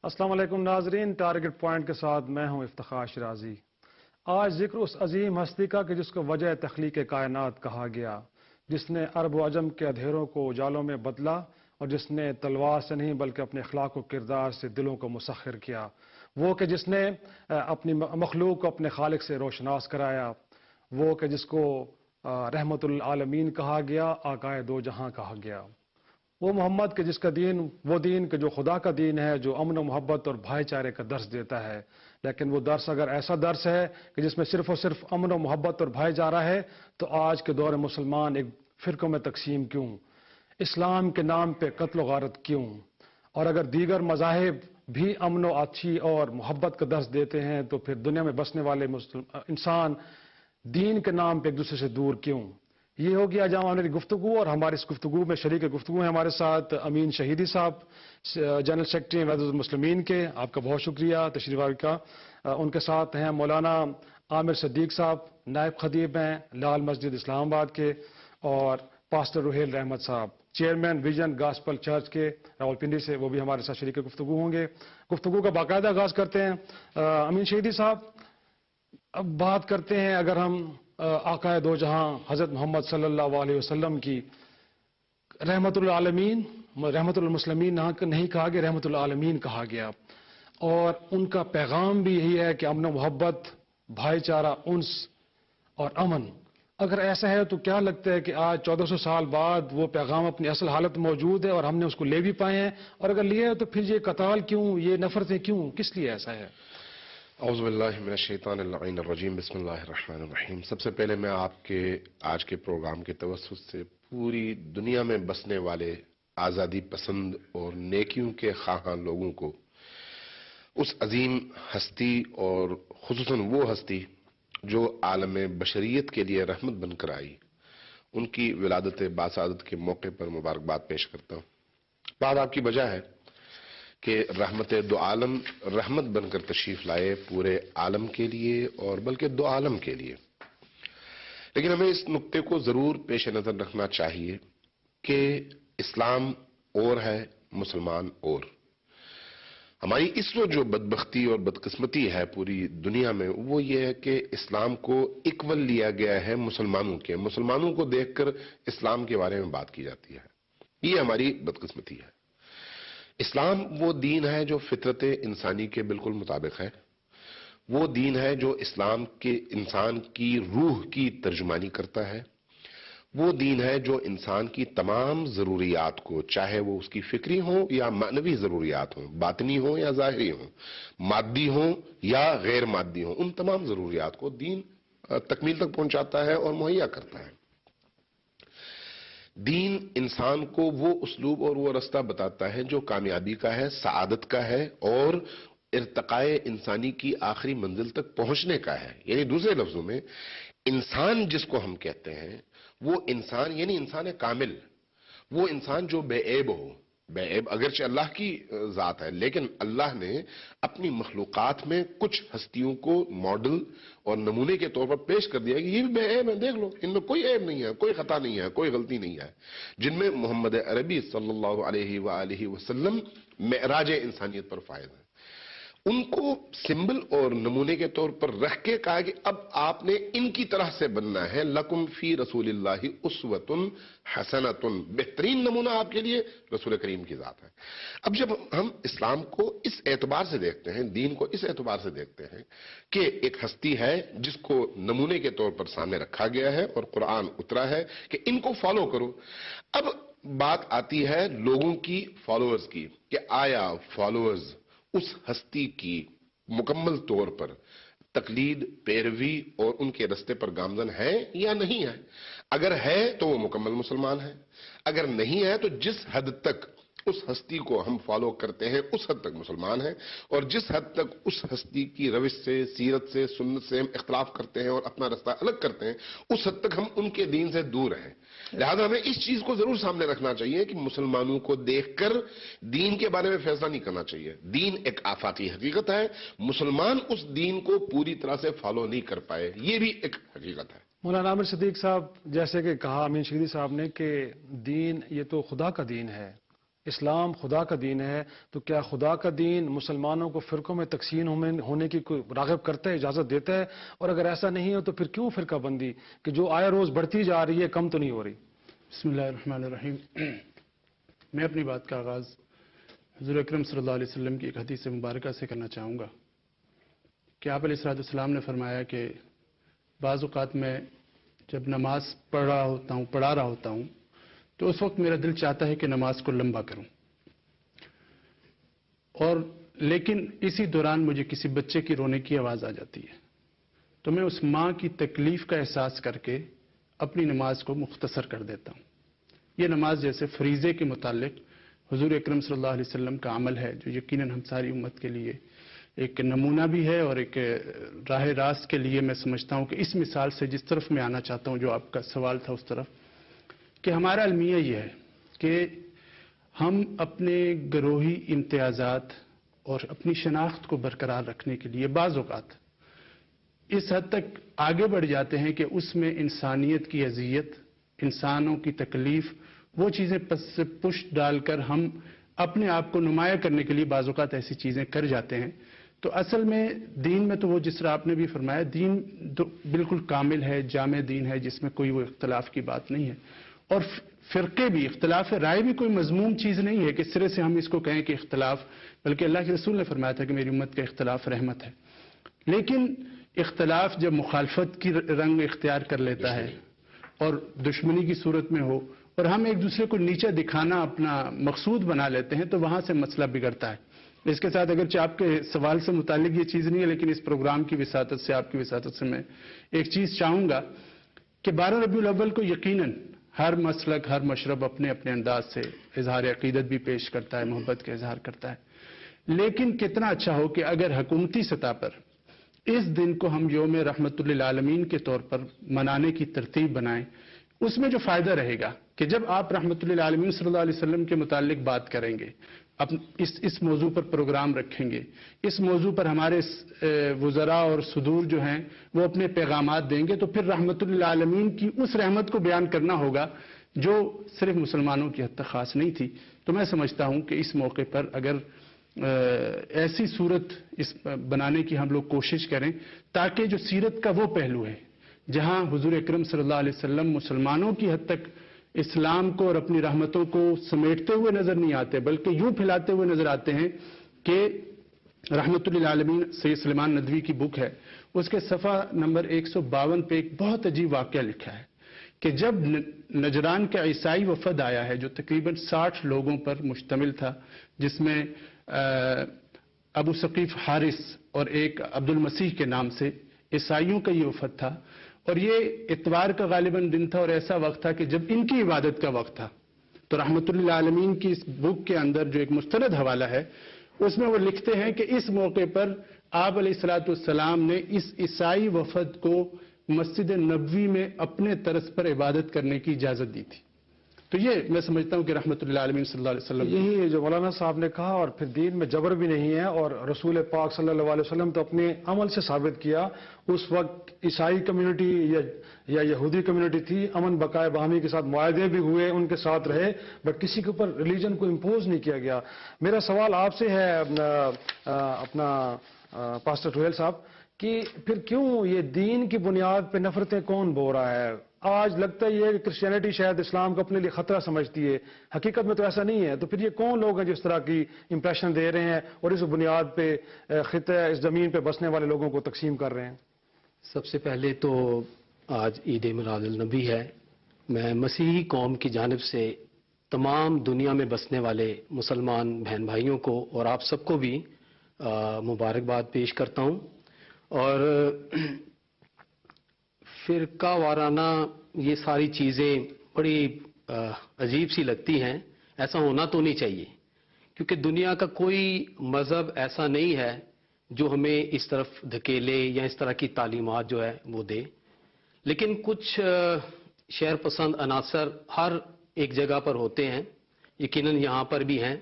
السلام علیکم ناظرین، ٹارگٹ پوائنٹ کے ساتھ میں ہوں افتخار شرازی۔ آج ذکر اس عظیم ہستی کا کہ جس کو وجہ تخلیق کائنات کہا گیا، جس نے عرب و عجم کے اندھیروں کو اجالوں میں بدلا اور جس نے تلوار سے نہیں بلکہ اپنے اخلاق و کردار سے دلوں کو مسخر کیا، وہ کہ جس نے اپنی مخلوق کو اپنے خالق سے روشناس کرایا، وہ کہ جس کو رحمت العالمین کہا گیا، آقائے دو جہاں کہا گیا، وہ محمد کہ جس کا دین وہ دین کہ جو خدا کا دین ہے، جو امن و محبت اور بھائی چارے کا درس دیتا ہے۔ لیکن وہ درس اگر ایسا درس ہے کہ جس میں صرف اور صرف امن و محبت اور بھائی چارہ ہے، تو آج کے دور مسلمان ایک فرقوں میں تقسیم کیوں؟ اسلام کے نام پہ قتل و غارت کیوں؟ اور اگر دیگر مذاہب بھی امن و اچھی اور محبت کا درس دیتے ہیں، تو پھر دنیا میں بسنے والے انسان دین کے نام پہ ایک دوسرے سے دور کیوں؟ یہ ہوگی آج ہماری گفتگو، اور ہماری اس گفتگو میں شریک گفتگو ہیں ہمارے ساتھ امین شہیدی صاحب، جنرل سیکرٹری وحدت المسلمین کے۔ آپ کا بہت شکریہ تشریف آوری کا۔ ان کے ساتھ ہیں مولانا عامر صدیق صاحب، نائب خطیب ہیں لال مسجد اسلام آباد کے، اور پاسٹر روہیل رحمت صاحب، چیئرمین ویژن گاسپل چرچ کے راولپنڈی سے، وہ بھی ہمارے ساتھ شریک گفتگو ہوں گے۔ گفتگو کا باقاعدہ آغاز کرتے ہیں۔ امین شہیدی صاحب، اب بات کرتے ہیں، اگر ہم آقائے دو جہاں حضرت محمد صلی اللہ علیہ وسلم کی رحمت العالمین، رحمت المسلمین نہیں کہا گیا، رحمت العالمین کہا گیا، اور ان کا پیغام بھی یہی ہے کہ امن و محبت، بھائی چارہ، انس اور امن۔ اگر ایسا ہے تو کیا لگتا ہے کہ آج 1400 سال بعد وہ پیغام اپنی اصل حالت موجود ہے اور ہم نے اس کو لے بھی پائے ہیں؟ اور اگر لیے ہے تو پھر یہ قتال کیوں، یہ نفرتیں کیوں، کس لیے ایسا ہے؟ اعوذ باللہ من الشیطان اللعین الرجیم، بسم اللہ الرحمن الرحیم۔ سب سے پہلے میں آپ کے آج کے پروگرام کے توسط سے پوری دنیا میں بسنے والے آزادی پسند اور نیکیوں کے خواہاں لوگوں کو اس عظیم ہستی، اور خصوصاً وہ ہستی جو عالم بشریت کے لیے رحمت بن کر آئی، ان کی ولادت باسعادت کے موقع پر مبارکباد پیش کرتا ہوں۔ بات آپ کی بجا ہے کہ رحمت دو عالم رحمت بن کر تشریف لائے پورے عالم کے لیے، اور بلکہ دو عالم کے لیے۔ لیکن ہمیں اس نقطے کو ضرور پیش نظر رکھنا چاہیے کہ اسلام اور ہے، مسلمان اور۔ ہماری اس وقت جو بدبختی اور بدقسمتی ہے پوری دنیا میں، وہ یہ ہے کہ اسلام کو اکول لیا گیا ہے مسلمانوں کو دیکھ کر اسلام کے بارے میں بات کی جاتی ہے۔ یہ ہماری بدقسمتی ہے۔ اسلام وہ دین ہے جو فطرت انسانی کے بالکل مطابق ہے، وہ دین ہے جو اسلام کے انسان کی روح کی ترجمانی کرتا ہے، وہ دین ہے جو انسان کی تمام ضروریات کو، چاہے وہ اس کی فکری ہوں یا معنوی ضروریات ہوں، باطنی ہوں یا ظاہری ہوں، مادی ہوں یا غیر مادی ہوں، ان تمام ضروریات کو دین تکمیل تک پہنچاتا ہے اور مہیا کرتا ہے۔ دین انسان کو وہ اسلوب اور وہ رستہ بتاتا ہے جو کامیابی کا ہے، سعادت کا ہے، اور ارتقاء انسانی کی آخری منزل تک پہنچنے کا ہے۔ یعنی دوسرے لفظوں میں، انسان جس کو ہم کہتے ہیں، وہ انسان یعنی انسان کامل، وہ انسان جو بے عیب ہو۔ بے عیب اگرچہ اللہ کی ذات ہے، لیکن اللہ نے اپنی مخلوقات میں کچھ ہستیوں کو ماڈل اور نمونے کے طور پر پیش کر دیا کہ یہ بھی بے عیب ہے، دیکھ لو، ان میں کوئی عیب نہیں ہے، کوئی خطا نہیں ہے، کوئی غلطی نہیں ہے، جن میں محمد عربی صلی اللہ علیہ وآلہ وسلم معراج انسانیت پر فائز ہیں۔ ان کو سمبل اور نمونے کے طور پر رکھ کے کہا کہ اب آپ نے ان کی طرح سے بننا ہے، لکم فی رسول اللہ اسوۃ حسنۃ، بہترین نمونہ آپ کے لیے رسول کریم کی ذات ہے۔ اب جب ہم اسلام کو اس اعتبار سے دیکھتے ہیں، دین کو اس اعتبار سے دیکھتے ہیں کہ ایک ہستی ہے جس کو نمونے کے طور پر سامنے رکھا گیا ہے اور قرآن اترا ہے کہ ان کو فالو کرو، اب بات آتی ہے لوگوں کی، فالوورز کی، کہ آیا فالوورز اس ہستی کی مکمل طور پر تقلید، پیروی اور ان کے رستے پر گامزن ہے یا نہیں ہے۔ اگر ہے تو وہ مکمل مسلمان ہے، اگر نہیں ہے تو جس حد تک اس ہستی کو ہم فالو کرتے ہیں اس حد تک مسلمان ہیں، اور جس حد تک اس ہستی کی روش سے، سیرت سے، سنت سے ہم اختلاف کرتے ہیں اور اپنا رستہ الگ کرتے ہیں، اس حد تک ہم ان کے دین سے دور ہیں۔ لہذا ہمیں اس چیز کو ضرور سامنے رکھنا چاہیے کہ مسلمانوں کو دیکھ کر دین کے بارے میں فیصلہ نہیں کرنا چاہیے۔ دین ایک آفاقی حقیقت ہے، مسلمان اس دین کو پوری طرح سے فالو نہیں کر پائے، یہ بھی ایک حقیقت ہے۔ مولانا عامر صدیق صاحب، جیسے کہ کہا امین شہیدی صاحب نے کہ دین یہ تو خدا کا دین ہے، اسلام خدا کا دین ہے، تو کیا خدا کا دین مسلمانوں کو فرقوں میں تقسیم ہونے کی کوئی راغب کرتا ہے، اجازت دیتا ہے؟ اور اگر ایسا نہیں ہو تو پھر کیوں فرقہ بندی کہ جو آیا روز بڑھتی جا رہی ہے، کم تو نہیں ہو رہی؟ بسم اللہ الرحمن الرحیم۔ میں اپنی بات کا آغاز حضور اکرم صلی اللہ علیہ وسلم کی ایک حدیث مبارکہ سے کرنا چاہوں گا کہ آپ علیہ السلام نے فرمایا کہ بعض اوقات میں جب نماز پڑھا رہا ہوتا ہوں تو اس وقت میرا دل چاہتا ہے کہ نماز کو لمبا کروں، اور لیکن اسی دوران مجھے کسی بچے کی رونے کی آواز آ جاتی ہے، تو میں اس ماں کی تکلیف کا احساس کر کے اپنی نماز کو مختصر کر دیتا ہوں۔ یہ نماز جیسے فریضے کے متعلق حضور اکرم صلی اللہ علیہ وسلم کا عمل ہے، جو یقیناً ہم ساری امت کے لیے ایک نمونہ بھی ہے اور ایک راہ راست کے لیے میں سمجھتا ہوں کہ اس مثال سے جس طرف میں آنا چاہتا ہوں، جو آپ کا سوال تھا اس طرف، کہ ہمارا المیہ یہ ہے کہ ہم اپنے گروہی امتیازات اور اپنی شناخت کو برقرار رکھنے کے لیے بعض اوقات اس حد تک آگے بڑھ جاتے ہیں کہ اس میں انسانیت کی اذیت، انسانوں کی تکلیف، وہ چیزیں پس سے پشت ڈال کر ہم اپنے آپ کو نمایاں کرنے کے لیے بعض اوقات ایسی چیزیں کر جاتے ہیں۔ تو اصل میں دین میں تو وہ جس طرح آپ نے بھی فرمایا، دین تو بالکل کامل ہے، جامع دین ہے، جس میں کوئی وہ اختلاف کی بات نہیں ہے، اور فرقے بھی، اختلاف رائے بھی کوئی مذموم چیز نہیں ہے کہ سرے سے ہم اس کو کہیں کہ اختلاف، بلکہ اللہ کے رسول نے فرمایا تھا کہ میری امت کا اختلاف رحمت ہے۔ لیکن اختلاف جب مخالفت کی رنگ اختیار کر لیتا ہے اور دشمنی کی صورت میں ہو اور ہم ایک دوسرے کو نیچا دکھانا اپنا مقصود بنا لیتے ہیں، تو وہاں سے مسئلہ بگڑتا ہے۔ اس کے ساتھ اگرچہ آپ کے سوال سے متعلق یہ چیز نہیں ہے، لیکن اس پروگرام کی وساطت سے، آپ کی وساطت سے میں ایک چیز چاہوں گا کہ 12 ربیع الاول کو یقیناً ہر مسلک، ہر مشرب اپنے اپنے انداز سے اظہار عقیدت بھی پیش کرتا ہے، محبت کا اظہار کرتا ہے، لیکن کتنا اچھا ہو کہ اگر حکومتی سطح پر اس دن کو ہم یوم رحمت للعالمین کے طور پر منانے کی ترتیب بنائیں۔ اس میں جو فائدہ رہے گا کہ جب آپ رحمت للعالمین صلی اللہ علیہ وسلم کے متعلق بات کریں گے، اس موضوع پر پروگرام رکھیں گے، اس موضوع پر ہمارے وزراء اور صدور جو ہیں وہ اپنے پیغامات دیں گے، تو پھر رحمت للعالمین کی اس رحمت کو بیان کرنا ہوگا جو صرف مسلمانوں کی حد تک خاص نہیں تھی۔ تو میں سمجھتا ہوں کہ اس موقع پر اگر ایسی صورت اس بنانے کی ہم لوگ کوشش کریں تاکہ جو سیرت کا وہ پہلو ہے جہاں حضور اکرم صلی اللہ علیہ وسلم مسلمانوں کی حد تک اسلام کو اور اپنی رحمتوں کو سمیٹتے ہوئے نظر نہیں آتے، بلکہ یوں پھیلاتے ہوئے نظر آتے ہیں کہ رحمت للعالمین سید سلیمان ندوی کی بک ہے، اس کے صفحہ نمبر 152 پہ ایک بہت عجیب واقعہ لکھا ہے کہ جب نجران کا عیسائی وفد آیا ہے جو تقریباً 60 لوگوں پر مشتمل تھا، جس میں ابو ثقیف حارث اور ایک عبد المسیح کے نام سے عیسائیوں کا یہ وفد تھا، اور یہ اتوار کا غالباً دن تھا اور ایسا وقت تھا کہ جب ان کی عبادت کا وقت تھا۔ تو رحمت للعالمین کی اس بک کے اندر جو ایک مستند حوالہ ہے، اس میں وہ لکھتے ہیں کہ اس موقع پر آپ علیہ السلام نے اس عیسائی وفد کو مسجد نبوی میں اپنے طرز پر عبادت کرنے کی اجازت دی تھی۔ تو یہ میں سمجھتا ہوں کہ رحمت للعالمین صلی اللہ علیہ وسلم یہی جو مولانا صاحب نے کہا، اور پھر دین میں جبر بھی نہیں ہے، اور رسول پاک صلی اللہ علیہ وسلم تو اپنے عمل سے ثابت کیا۔ اس وقت عیسائی کمیونٹی یا یہودی کمیونٹی تھی، امن بقائے باہمی کے ساتھ معاہدے بھی ہوئے، ان کے ساتھ رہے، بٹ کسی کے اوپر ریلیجن کو امپوز نہیں کیا گیا۔ میرا سوال آپ سے ہے اپنا پاسٹر سہیل صاحب، کہ پھر کیوں یہ دین کی بنیاد پہ نفرتیں کون بو رہا ہے؟ آج لگتا ہے یہ کہ کرسچینٹی شاید اسلام کو اپنے لیے خطرہ سمجھتی ہے، حقیقت میں تو ایسا نہیں ہے۔ تو پھر یہ کون لوگ ہیں جس طرح کی امپریشن دے رہے ہیں اور اس بنیاد پہ خطہ اس زمین پہ بسنے والے لوگوں کو تقسیم کر رہے ہیں؟ سب سے پہلے تو آج عید میلاد النبی ہے۔ میں مسیحی قوم کی جانب سے تمام دنیا میں بسنے والے مسلمان بہن بھائیوں کو اور آپ سب کو بھی مبارکباد پیش کرتا ہوں۔ اور فرقہ وارانہ یہ ساری چیزیں بڑی عجیب سی لگتی ہیں، ایسا ہونا تو نہیں چاہیے، کیونکہ دنیا کا کوئی مذہب ایسا نہیں ہے جو ہمیں اس طرف دھکیلے یا اس طرح کی تعلیمات جو ہے وہ دے۔ لیکن کچھ شہر پسند عناصر ہر ایک جگہ پر ہوتے ہیں، یقیناً یہاں پر بھی ہیں،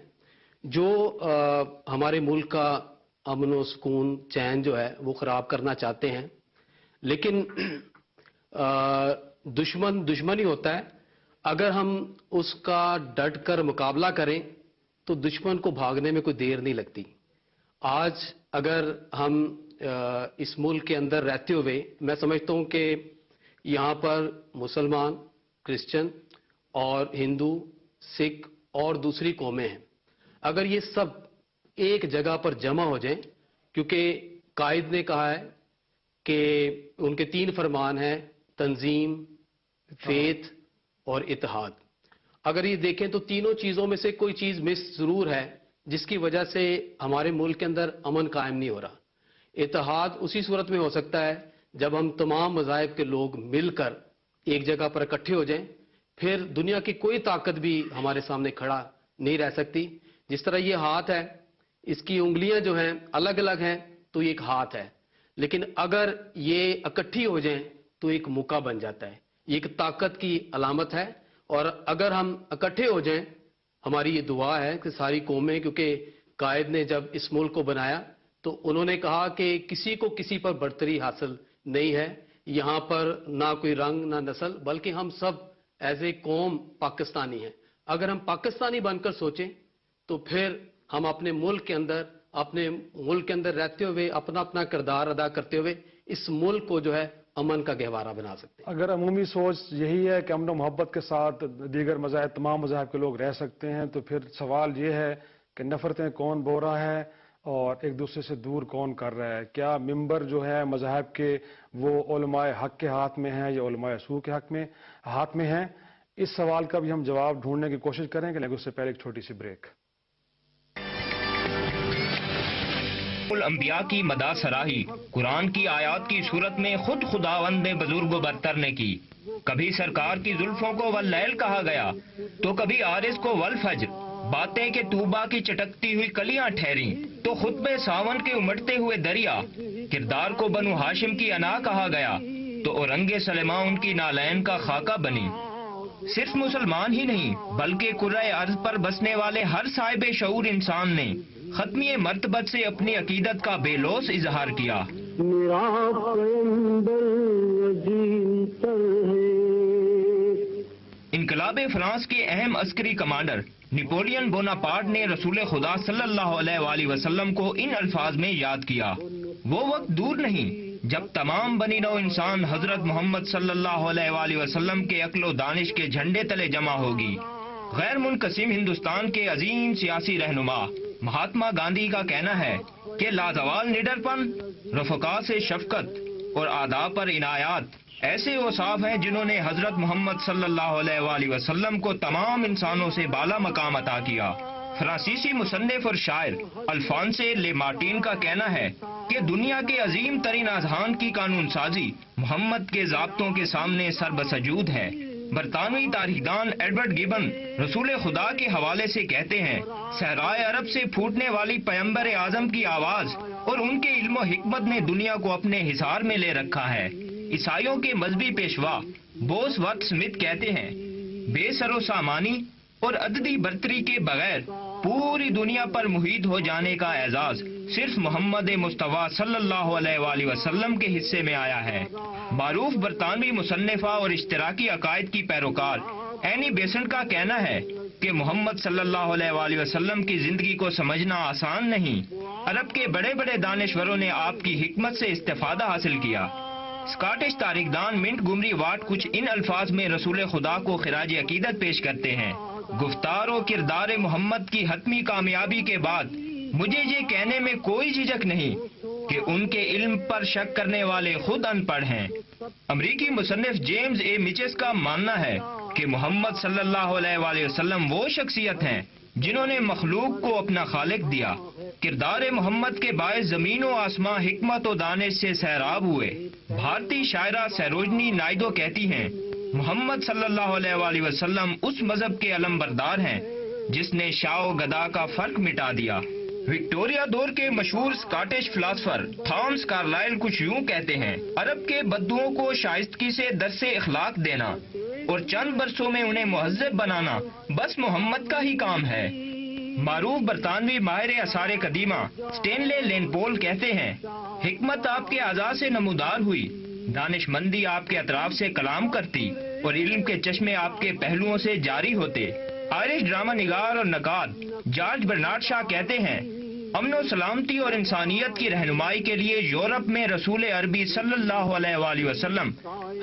جو ہمارے ملک کا امن و سکون چین جو ہے وہ خراب کرنا چاہتے ہیں۔ لیکن دشمن ہی ہوتا ہے، اگر ہم اس کا ڈٹ کر مقابلہ کریں تو دشمن کو بھاگنے میں کوئی دیر نہیں لگتی. آج اگر ہم اس ملک کے اندر رہتے ہوئے میں سمجھتا ہوں کہ یہاں پر مسلمان، کرسچن اور ہندو، سکھ اور دوسری قومیں ہیں، اگر یہ سب ایک جگہ پر جمع ہو جائیں، کیونکہ قائد نے کہا ہے کہ ان کے 3 فرمان ہیں: تنظیم، فیتھ اور اتحاد. اگر یہ دیکھیں تو تینوں چیزوں میں سے کوئی چیز مس ضرور ہے جس کی وجہ سے ہمارے ملک کے اندر امن قائم نہیں ہو رہا. اتحاد اسی صورت میں ہو سکتا ہے جب ہم تمام مذاہب کے لوگ مل کر ایک جگہ پر اکٹھے ہو جائیں، پھر دنیا کی کوئی طاقت بھی ہمارے سامنے کھڑا نہیں رہ سکتی. جس طرح یہ ہاتھ ہے، اس کی انگلیاں جو ہیں الگ الگ ہیں تو یہ ایک ہاتھ ہے، لیکن اگر یہ اکٹھی ہو جائیں تو ایک مکہ بن جاتا ہے. یہ ایک طاقت کی علامت ہے، اور اگر ہم اکٹھے ہو جائیں، ہماری یہ دعا ہے کہ ساری قومیں، کیونکہ قائد نے جب اس ملک کو بنایا تو انہوں نے کہا کہ کسی کو کسی پر برتری حاصل نہیں ہے، یہاں پر نہ کوئی رنگ نہ نسل، بلکہ ہم سب ایز اے قوم پاکستانی ہیں. اگر ہم پاکستانی بن کر سوچیں تو پھر ہم اپنے ملک کے اندر رہتے ہوئے اپنا اپنا کردار ادا کرتے ہوئے اس ملک کو جو ہے امن کا گہوارہ بنا سکتے ہیں. اگر عمومی سوچ یہی ہے کہ امن و محبت کے ساتھ دیگر مذاہب، تمام مذاہب کے لوگ رہ سکتے ہیں، تو پھر سوال یہ ہے کہ نفرتیں کون بو رہا ہے اور ایک دوسرے سے دور کون کر رہا ہے؟ کیا ممبر جو ہے مذاہب کے وہ علماء حق کے ہاتھ میں ہیں یا علماء سوء کے ہاتھ میں ہیں؟ اس سوال کا بھی ہم جواب ڈھونڈنے کی کوشش کریں گے، لیکن اس سے پہلے ایک چھوٹی سی بریک. الانبیاء کی مدح سراہی قرآن کی آیات کی صورت میں خود خداوند نے بزرگ و برتر نے کی. کبھی سرکار کی زلفوں کو واللیل کہا گیا تو کبھی عارض کو والفجر. باتیں کہ طوبا کی چٹکتی ہوئی کلیاں ٹھہریں تو خطبے ساون کے امٹتے ہوئے دریا. کردار کو بنو ہاشم کی انا کہا گیا تو اورنگ سلیماں ان کی نالین کا خاکہ بنی. صرف مسلمان ہی نہیں بلکہ کرۂ ارض پر بسنے والے ہر صاحب شعور انسان نے ختمی مرتبت سے اپنی عقیدت کا بے لوث اظہار کیا. انقلاب فرانس کے اہم عسکری کمانڈر نیپولین بوناپارٹ نے رسول خدا صلی اللہ علیہ وآلہ وسلم کو ان الفاظ میں یاد کیا: وہ وقت دور نہیں جب تمام بنی نوع انسان حضرت محمد صلی اللہ علیہ وآلہ وسلم کے عقل و دانش کے جھنڈے تلے جمع ہوگی. غیر منقسم ہندوستان کے عظیم سیاسی رہنما مہاتما گاندھی کا کہنا ہے کہ لازوال نڈرپن، رفقا سے شفقت اور آداب پر عنایات ایسے اوصاف ہیں جنہوں نے حضرت محمد صلی اللہ علیہ وآلہ وسلم کو تمام انسانوں سے بالا مقام عطا کیا. فرانسیسی مصنف اور شاعر الفانسے لے مارٹین کا کہنا ہے کہ دنیا کے عظیم ترین اذہان کی قانون سازی محمد کے ضابطوں کے سامنے سر بسجود ہے. برطانوی تاریخ دان ایڈورڈ گبن رسول خدا کے حوالے سے کہتے ہیں: صحرائے عرب سے پھوٹنے والی پیغمبر اعظم کی آواز اور ان کے علم و حکمت نے دنیا کو اپنے حصار میں لے رکھا ہے. عیسائیوں کے مذہبی پیشوا بوس ورتھ سمتھ کہتے ہیں: بے سر و سامانی اور عددی برتری کے بغیر پوری دنیا پر محیط ہو جانے کا اعزاز صرف محمد مصطفیٰ صلی اللہ علیہ وآلہ وسلم کے حصے میں آیا ہے. معروف برطانوی مصنفہ اور اشتراکی عقائد کی پیروکار اینی بیسنٹ کا کہنا ہے کہ محمد صلی اللہ علیہ وآلہ وسلم کی زندگی کو سمجھنا آسان نہیں. عرب کے بڑے بڑے دانشوروں نے آپ کی حکمت سے استفادہ حاصل کیا. اسکاٹش تاریخ دان منٹ گمری واٹ کچھ ان الفاظ میں رسول خدا کو خراج عقیدت پیش کرتے ہیں: گفتار و کردار محمد کی حتمی کامیابی کے بعد مجھے یہ کہنے میں کوئی جھجک نہیں کہ ان کے علم پر شک کرنے والے خود ان پڑھ ہیں. امریکی مصنف جیمز اے مچس کا ماننا ہے کہ محمد صلی اللہ علیہ وآلہ وسلم وہ شخصیت ہیں جنہوں نے مخلوق کو اپنا خالق دیا. کردار محمد کے باعث زمین و آسمان حکمت و دانش سے سیراب ہوئے. بھارتی شاعرہ سروجنی نائیڈو کہتی ہیں: محمد صلی اللہ علیہ وآلہ وسلم اس مذہب کے علم بردار ہیں جس نے شاہ و گدا کا فرق مٹا دیا. وکٹوریہ دور کے مشہور اسکاٹش فلاسفر تھامس کارلائل کچھ یوں کہتے ہیں: عرب کے بدوؤں کو شائستگی سے درس اخلاق دینا اور چند برسوں میں انہیں مہذب بنانا بس محمد کا ہی کام ہے. معروف برطانوی ماہر آثار قدیمہ سٹینلے لین پول کہتے ہیں: حکمت آپ کے اعضاء سے نمودار ہوئی، دانش مندی آپ کے اطراف سے کلام کرتی اور علم کے چشمے آپ کے پہلوؤں سے جاری ہوتے. آئرش ڈرامہ نگار اور نقاد جارج برنارڈ شاہ کہتے ہیں امن و سلامتی اور انسانیت کی رہنمائی کے لیے یورپ میں رسول عربی صلی اللہ علیہ وآلہ وسلم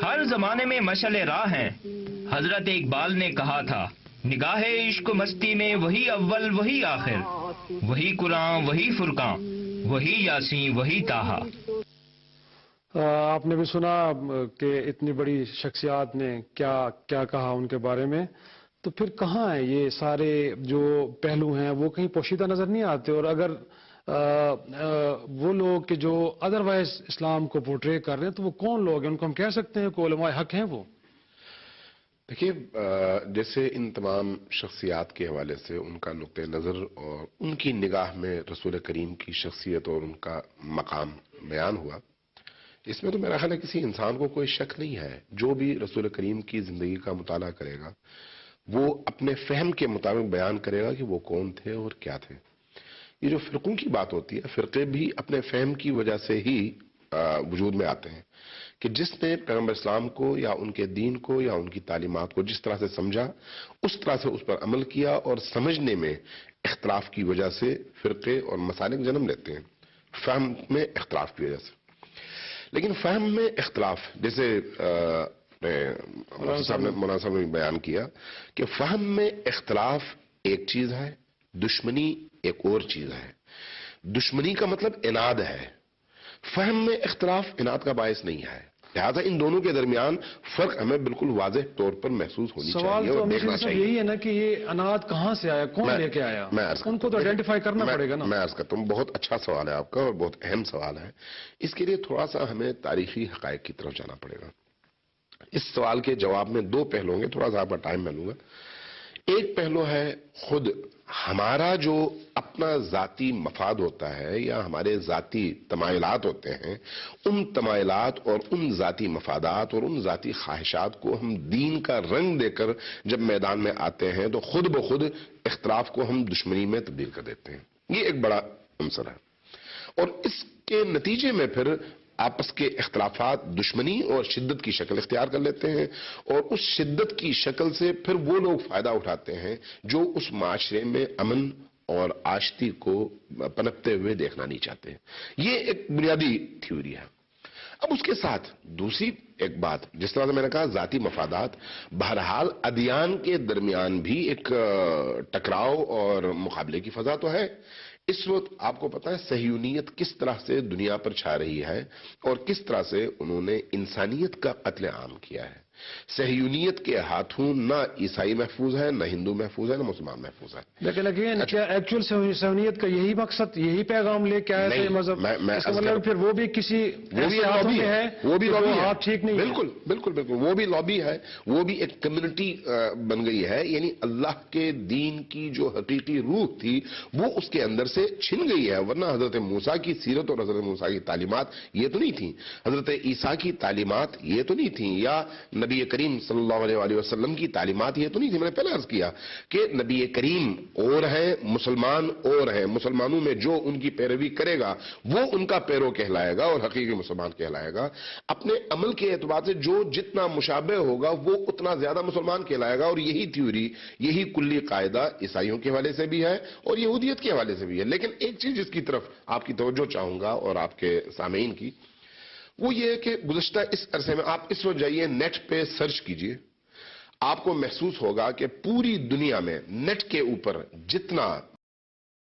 ہر زمانے میں مشعل راہ ہیں۔ حضرت اقبال نے کہا تھا نگاہ عشق و مستی میں وہی اول وہی آخر، وہی قرآن وہی فرقان، وہی یاسین وہی طٰہٰ۔ آپ نے بھی سنا کہ اتنی بڑی شخصیات نے کیا کیا کہا ان کے بارے میں، تو پھر کہاں ہیں یہ سارے جو پہلو ہیں وہ کہیں پوشیدہ نظر نہیں آتے؟ اور اگر وہ لوگ کہ جو ادروائز اسلام کو پورٹرے کر رہے ہیں تو وہ کون لوگ ہیں؟ ان کو ہم کہہ سکتے ہیں کہ علماء حق ہیں وہ؟ دیکھیے، جیسے ان تمام شخصیات کے حوالے سے ان کا نقطہ نظر اور ان کی نگاہ میں رسول کریم کی شخصیت اور ان کا مقام بیان ہوا، اس میں تو میرا خیال ہے کسی انسان کو کوئی شک نہیں ہے۔ جو بھی رسول کریم کی زندگی کا مطالعہ کرے گا وہ اپنے فہم کے مطابق بیان کرے گا کہ وہ کون تھے اور کیا تھے۔ یہ جو فرقوں کی بات ہوتی ہے، فرقے بھی اپنے فہم کی وجہ سے ہی وجود میں آتے ہیں کہ جس نے پیغمبر اسلام کو یا ان کے دین کو یا ان کی تعلیمات کو جس طرح سے سمجھا اس طرح سے اس پر عمل کیا، اور سمجھنے میں اختلاف کی وجہ سے فرقے اور مسالک جنم لیتے ہیں، فہم میں اختلاف کی وجہ سے۔ لیکن فہم میں اختلاف، جیسے مولانا صاحب نے بیان کیا کہ فہم میں اختلاف ایک چیز ہے، دشمنی ایک اور چیز ہے۔ دشمنی کا مطلب اناد ہے، فہم میں اختلاف اناد کا باعث نہیں ہے، لہذا ان دونوں کے درمیان فرق ہمیں بالکل واضح طور پر محسوس ہونی چاہیے اور دیکھنا چاہیے۔ یہی ہے نا کہ یہ اناد کہاں سے آیا، کون لے کے آیا، ان کو تو آئیڈینٹیفائی کرنا پڑے گا نا۔ میں عرض کرتا ہوں، بہت اچھا سوال ہے آپ کا اور بہت اہم سوال ہے۔ اس کے لیے تھوڑا سا ہمیں تاریخی حقائق کی طرف جانا پڑے گا۔ اس سوال کے جواب میں دو پہلو ہوں گے، تھوڑا سا آپ کا ٹائم میں لوں گا۔ ایک پہلو ہے خود ہمارا جو اپنا ذاتی مفاد ہوتا ہے یا ہمارے ذاتی تمائلات ہوتے ہیں، ان تمائلات اور ان ذاتی مفادات اور ان ذاتی خواہشات کو ہم دین کا رنگ دے کر جب میدان میں آتے ہیں تو خود بخود اختلاف کو ہم دشمنی میں تبدیل کر دیتے ہیں۔ یہ ایک بڑا عنصر ہے، اور اس کے نتیجے میں پھر آپس کے اختلافات دشمنی اور شدت کی شکل اختیار کر لیتے ہیں، اور اس شدت کی شکل سے پھر وہ لوگ فائدہ اٹھاتے ہیں جو اس معاشرے میں امن اور آشتی کو پنپتے ہوئے دیکھنا نہیں چاہتے ہیں۔ یہ ایک بنیادی تھیوری ہے۔ اب اس کے ساتھ دوسری ایک بات، جس طرح سے میں نے کہا ذاتی مفادات، بہرحال ادیان کے درمیان بھی ایک ٹکراؤ اور مقابلے کی فضا تو ہے۔ اس وقت آپ کو پتا ہے صہیونیت کس طرح سے دنیا پر چھا رہی ہے اور کس طرح سے انہوں نے انسانیت کا قتل عام کیا ہے۔ صہیونیت کے ہاتھوں نہ عیسائی محفوظ ہے، نہ ہندو محفوظ ہے، نہ مسلمان محفوظ ہے۔ لیکن اگین کیا ایکچوئل صہیونیت کا یہی مقصد، یہی پیغام لے کے آیا تھا مذہب؟ مطلب پھر وہ بھی کسی ایسے ہاتھوں میں ہے، وہ بھی لابی ہے، ہاتھ ٹھیک نہیں ہے۔ بالکل بالکل بالکل، وہ بھی لابی ہے، وہ بھی ایک کمیونٹی بن گئی ہے، یعنی اللہ کے دین کی جو حقیقی روح تھی وہ اس کے اندر سے چھن گئی ہے، ورنہ حضرت موسیٰ کی سیرت اور حضرت موسیٰ کی تعلیمات یہ تو نہیں تھیں، حضرت عیسیٰ کی تعلیمات یہ تو نہیں تھیں، یا نبی کریم صلی اللہ علیہ وآلہ وسلم کی تعلیمات یہ تو نہیں تھی۔ میں نے پہلے عرض کیا کہ نبی کریم اور ہیں، مسلمان اور ہیں، مسلمانوں میں جو ان کی پیروی کرے گا وہ ان کا پیرو کہلائے گا اور حقیقی مسلمان کہلائے گا۔ اپنے عمل کے اعتبار سے جو جتنا مشابہ ہوگا وہ اتنا زیادہ مسلمان کہلائے گا، اور یہی تھیوری، یہی کلی قاعدہ عیسائیوں کے حوالے سے بھی ہے اور یہودیت کے حوالے سے بھی ہے۔ لیکن ایک چیز جس کی طرف آپ کی توجہ چاہوں گا اور آپ کے سامعین کی، وہ یہ ہے کہ گزشتہ اس عرصے میں آپ اس وقت جائیے نیٹ پہ سرچ کیجئے، آپ کو محسوس ہوگا کہ پوری دنیا میں نیٹ کے اوپر جتنا